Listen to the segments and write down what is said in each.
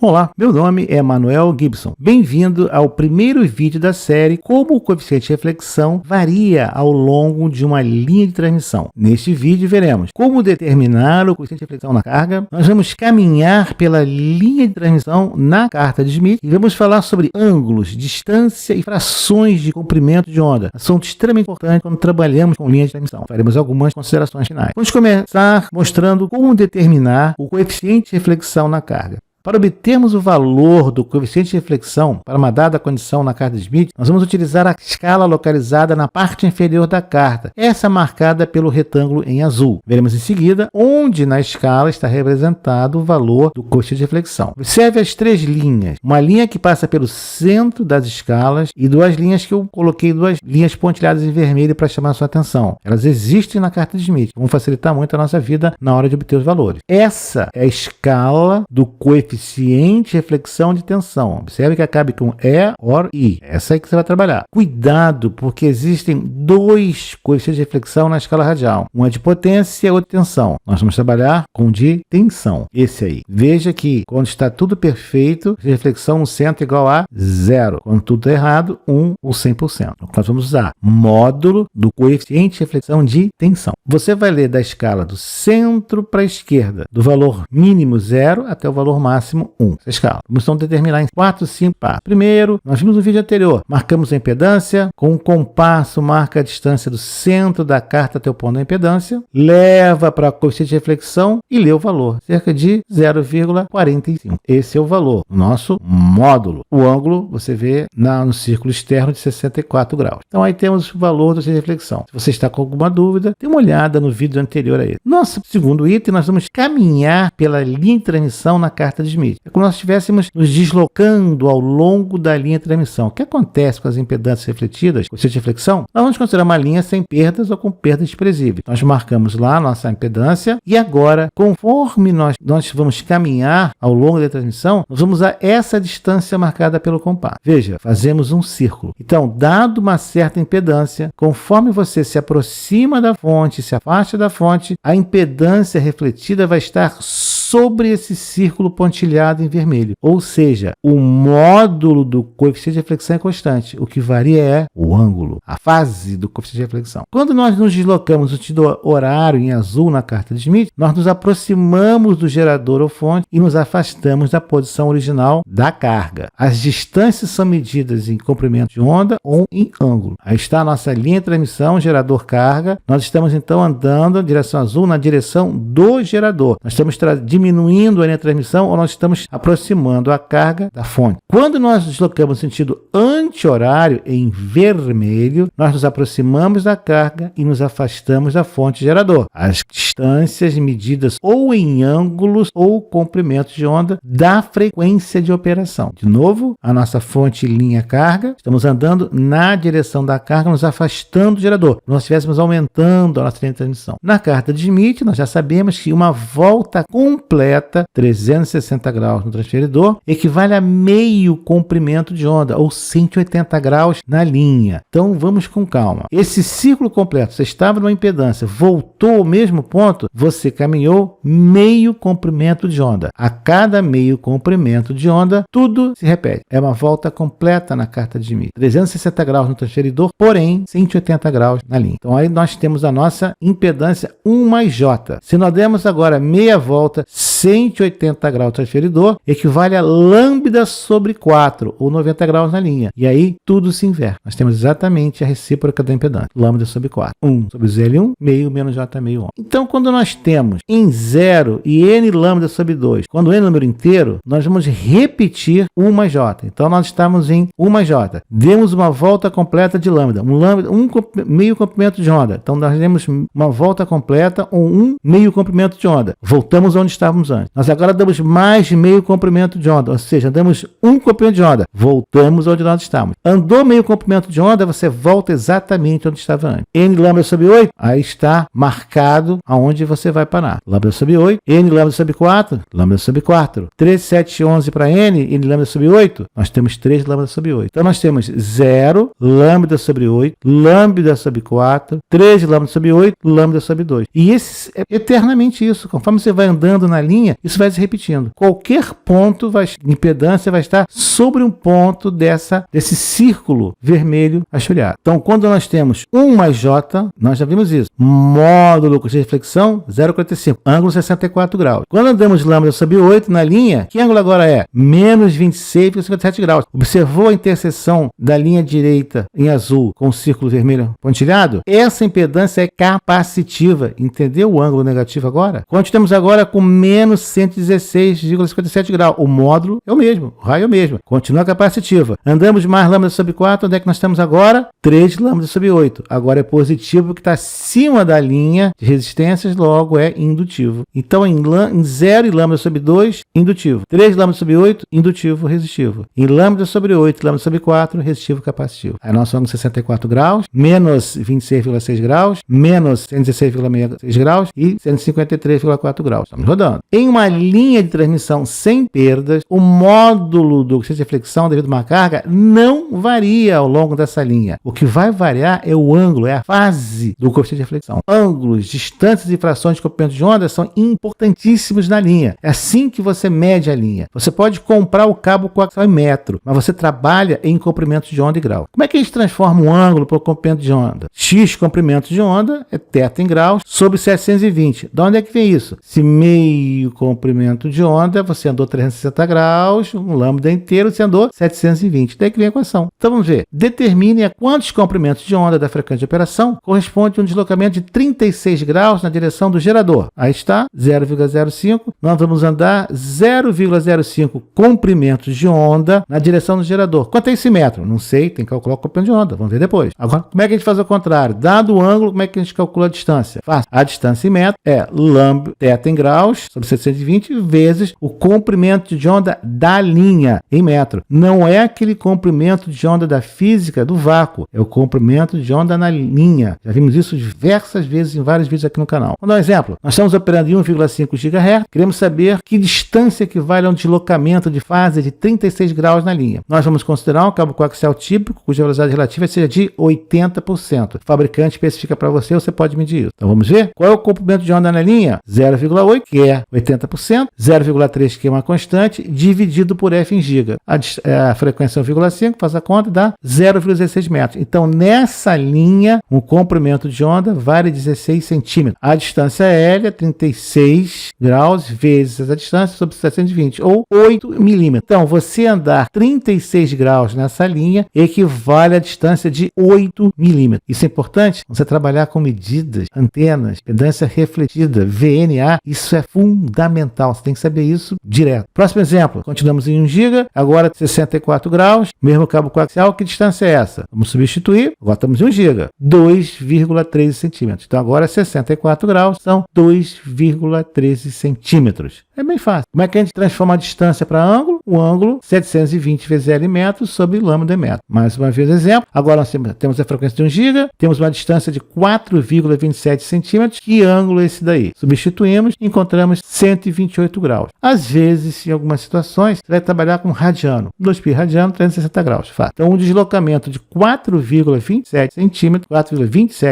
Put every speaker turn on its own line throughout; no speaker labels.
Olá, meu nome é Manuel Gibson. Bem-vindo ao primeiro vídeo da série Como o coeficiente de reflexão varia ao longo de uma linha de transmissão. Neste vídeo veremos como determinar o coeficiente de reflexão na carga. Nós vamos caminhar pela linha de transmissão na carta de Schmidt e vamos falar sobre ângulos, distância e frações de comprimento de onda. Assunto extremamente importante quando trabalhamos com linha de transmissão. Faremos algumas considerações finais. Vamos começar mostrando como determinar o coeficiente de reflexão na carga. Para obtermos o valor do coeficiente de reflexão para uma dada condição na carta de Schmidt, nós vamos utilizar a escala localizada na parte inferior da carta, essa marcada pelo retângulo em azul. Veremos em seguida onde na escala está representado o valor do coeficiente de reflexão. Observe as três linhas, uma linha que passa pelo centro das escalas e duas linhas que eu coloquei, duas linhas pontilhadas em vermelho para chamar a sua atenção. Elas existem na carta de Schmidt, vão facilitar muito a nossa vida na hora de obter os valores. Essa é a escala do coeficiente de reflexão de tensão. Observe que acaba com E, OR, I. Essa aí que você vai trabalhar. Cuidado, porque existem dois coeficientes de reflexão na escala radial. Um é de potência e outro de tensão. Nós vamos trabalhar com de tensão. Esse aí. Veja que quando está tudo perfeito, a reflexão no centro é igual a 0. Quando tudo está errado, 1 ou 100%. Então, nós vamos usar módulo do coeficiente de reflexão de tensão. Você vai ler da escala do centro para a esquerda, do valor mínimo 0 até o valor máximo 1. Essa escala. Vamos então determinar em 4, 5 passos. Primeiro, nós vimos no vídeo anterior, marcamos a impedância, com um compasso marca a distância do centro da carta até o ponto da impedância, leva para o coeficiente de reflexão e lê o valor, cerca de 0,45. Esse é o valor, o nosso módulo. O ângulo, você vê no círculo externo de 64 graus. Então aí temos o valor do coeficiente de reflexão. Se você está com alguma dúvida, dê uma olhada no vídeo anterior a ele. Nosso segundo item, nós vamos caminhar pela linha de transmissão na carta de Schmidt. É como nós estivéssemos nos deslocando ao longo da linha de transmissão. O que acontece com as impedâncias refletidas, coeficiente de reflexão? Nós vamos considerar uma linha sem perdas ou com perdas desprezíveis. Nós marcamos lá a nossa impedância e agora, conforme nós vamos caminhar ao longo da transmissão, nós vamos usar essa distância marcada pelo compasso. Veja, fazemos um círculo. Então, dado uma certa impedância, conforme você se aproxima da fonte, se afasta da fonte, a impedância refletida vai estar sobre esse círculo pontilhado em vermelho. Ou seja, o módulo do coeficiente de reflexão é constante. O que varia é o ângulo, a fase do coeficiente de reflexão. Quando nós nos deslocamos no sentido horário em azul na carta de Schmidt, nós nos aproximamos do gerador ou fonte e nos afastamos da posição original da carga. As distâncias são medidas em comprimento de onda ou em ângulo. Aí está a nossa linha de transmissão, gerador carga. Nós estamos então andando em direção azul na direção do gerador. Nós estamos diminuindo a linha de transmissão ou nós estamos aproximando a carga da fonte. Quando nós nos deslocamos no sentido anti-horário, em vermelho, nós nos aproximamos da carga e nos afastamos da fonte gerador. As distâncias medidas ou em ângulos ou comprimentos de onda da frequência de operação. De novo, a nossa fonte linha carga, estamos andando na direção da carga, nos afastando do gerador. Nós estivéssemos aumentando a nossa linha de transmissão. Na carta de Schmidt, nós já sabemos que uma volta completa, 360 graus no transferidor, equivale a meio comprimento de onda, ou 180 graus na linha. Então, vamos com calma. Esse círculo completo, você estava numa impedância, voltou ao mesmo ponto, você caminhou meio comprimento de onda. A cada meio comprimento de onda, tudo se repete. É uma volta completa na carta de Schmidt. 360 graus no transferidor, porém, 180 graus na linha. Então, aí nós temos a nossa impedância 1 mais J. Se nós dermos agora meia volta, 180 graus transferidor, equivale a lambda sobre 4, ou 90 graus na linha. E aí, tudo se inverte. Nós temos exatamente a recíproca da impedância. Lambda sobre 4. 1 sobre ZL1, meio menos J meio 1. Então, quando nós temos em 0 e N lambda sobre 2, quando N é número inteiro, nós vamos repetir 1 mais J. Então, nós estamos em 1 mais J. Demos uma volta completa de lambda. Meio comprimento de onda. Então, nós demos uma volta completa ou meio comprimento de onda. Voltamos onde estávamos antes. Nós agora damos mais meio comprimento de onda, ou seja, damos um comprimento de onda. Voltamos onde nós estamos. Andou meio comprimento de onda, você volta exatamente onde estava antes. N lambda sobre 8, aí está marcado aonde você vai parar. Lambda sobre 8, N lambda sobre 4, lambda sobre 4. 3, 7, 11 para N, N lambda sobre 8, nós temos 3 lambda sobre 8. Então nós temos 0, lambda sobre 8, lambda sobre 4, 3 lambda sobre 8, lambda sobre 2. E esse é eternamente isso. Conforme você vai andando na linha linha, isso vai se repetindo. Qualquer ponto de impedância vai estar sobre um ponto desse círculo vermelho assoreado. Então, quando nós temos 1 mais J, nós já vimos isso. Módulo com reflexão 0,45, ângulo 64 graus. Quando andamos lambda sobre 8 na linha, que ângulo agora é? Menos 26,57 graus. Observou a interseção da linha direita em azul com o círculo vermelho pontilhado? Essa impedância é capacitiva. Entendeu o ângulo negativo agora? Continuamos agora com menos 116,57 graus. O módulo é o mesmo, o raio é o mesmo. Continua capacitiva. Andamos mais lambda sobre 4, onde é que nós estamos agora? 3 lambda sobre 8. Agora é positivo porque está acima da linha de resistências, logo é indutivo. Então em 0 e lambda sobre 2, indutivo. 3 lambda sobre 8, indutivo, resistivo. Em lambda sobre 8, lambda sobre 4, resistivo, capacitivo. Aí nosso ângulo 64 graus, menos 26,6 graus, menos 116,6 graus e 153,4 graus. Estamos rodando. Em uma linha de transmissão sem perdas, o módulo do coeficiente de reflexão devido a uma carga não varia ao longo dessa linha. O que vai variar é o ângulo, é a fase do coeficiente de reflexão. Ângulos, distâncias e frações de comprimento de onda são importantíssimos na linha. É assim que você mede a linha. Você pode comprar o cabo coaxial em metro, mas você trabalha em comprimento de onda e grau. Como é que a gente transforma um ângulo para o comprimento de onda? X comprimento de onda é θ em graus sobre 720. De onde é que vem isso? Se meio comprimento de onda, você andou 360 graus, um lambda inteiro, você andou 720. Daí que vem a equação. Então vamos ver. Determine a quantos comprimentos de onda da frequência de operação corresponde a um deslocamento de 36 graus na direção do gerador. Aí está, 0,05. Nós vamos andar 0,05 comprimentos de onda na direção do gerador. Quanto é esse metro? Não sei, tem que calcular o comprimento de onda. Vamos ver depois. Agora, como é que a gente faz o contrário? Dado o ângulo, como é que a gente calcula a distância? Fácil. A distância em metro é lambda θ em graus sobre 720 vezes o comprimento de onda da linha em metro. Não é aquele comprimento de onda da física do vácuo, é o comprimento de onda na linha. Já vimos isso diversas vezes em vários vídeos aqui no canal. Vamos dar um exemplo. Nós estamos operando em 1,5 GHz, queremos saber que distância equivale a um deslocamento de fase de 36 graus na linha. Nós vamos considerar um cabo coaxial típico, cuja velocidade relativa seja de 80%. O fabricante especifica para você, você pode medir isso. Então vamos ver? Qual é o comprimento de onda na linha? 0,8, que é 80%, 0,3, que é uma constante, dividido por F em giga. A frequência é 1,5, faz a conta, dá 0,16 metros. Então, nessa linha, o comprimento de onda vale 16 centímetros. A distância L é 36 graus vezes a distância sobre 720, ou 8 milímetros. Então, você andar 36 graus nessa linha equivale à distância de 8 milímetros. Isso é importante? Você trabalhar com medidas, antenas, impedância refletida, VNA, isso é fundamental. Você tem que saber isso direto. Próximo exemplo, continuamos em 1 GB, agora 64 graus, mesmo cabo coaxial, que distância é essa? Vamos substituir, agora estamos em 1 GB, 2,13 centímetros. Então agora 64 graus são 2,13 centímetros. É bem fácil. Como é que a gente transforma a distância para ângulo? O ângulo 720 vezes L metros sobre lambda metro. Mais uma vez exemplo. Agora nós temos a frequência de 1 GB, temos uma distância de 4,27 centímetros. Que ângulo é esse daí? Substituímos e encontramos 128 graus. Às vezes, em algumas situações, você vai trabalhar com radiano. 2π radiano, 360 graus. Fato. Então, um deslocamento de 4,27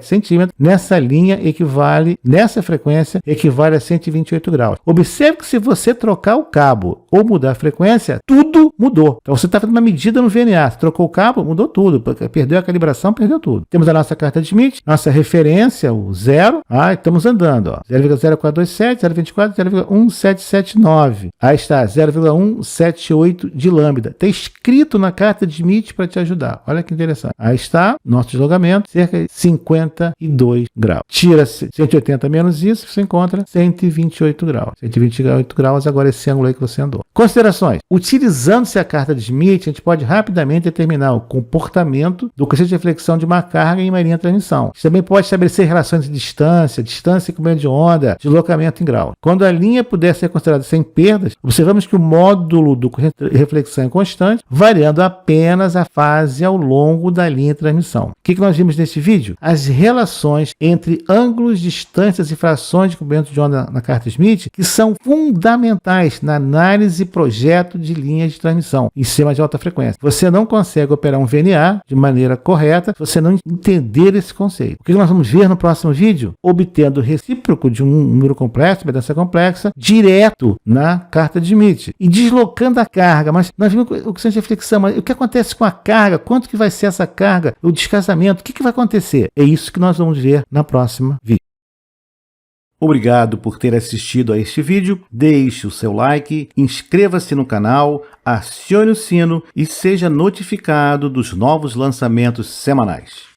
centímetros nessa linha equivale, nessa frequência, equivale a 128 graus. Observe que se você trocar o cabo ou mudar a frequência, tudo mudou. Então, você está fazendo uma medida no VNA. Se trocou o cabo, mudou tudo. Perdeu a calibração, perdeu tudo. Temos a nossa carta de Schmidt, nossa referência, o zero. Estamos andando. 0,0427, 0,24, 0,1779. Aí está, 0,178 de lambda. Está escrito na carta de Schmidt para te ajudar. Olha que interessante. Aí está, nosso deslocamento, cerca de 52 graus. Tira 180 menos isso, você encontra 128 graus. 128 graus, agora esse ângulo aí que você andou. Considerações. Utilizando-se a carta de Schmidt, a gente pode rapidamente determinar o comportamento do coeficiente de reflexão de uma carga em uma linha de transmissão. A gente também pode estabelecer relações de distância e comprimento de onda, deslocamento em grau. Quando a linha puder ser considerada sem perdas, observamos que o módulo do reflexão é constante, variando apenas a fase ao longo da linha de transmissão. O que nós vimos neste vídeo? As relações entre ângulos, distâncias e frações de comprimento de onda na carta Schmidt, que são fundamentais na análise e projeto de linhas de transmissão em sistema de alta frequência. Você não consegue operar um VNA de maneira correta se você não entender esse conceito. O que nós vamos ver no próximo vídeo? Obtendo o recíproco de um número complexo, impedância complexa, complexa direto na carta de Schmidt e deslocando a carga. Mas nós vimos o coeficiente de reflexão, mas o que acontece com a carga? Quanto que vai ser essa carga? O descasamento? O que vai acontecer? É isso que nós vamos ver na próxima vídeo. Obrigado por ter assistido a este vídeo, deixe o seu like, inscreva-se no canal, acione o sino e seja notificado dos novos lançamentos semanais.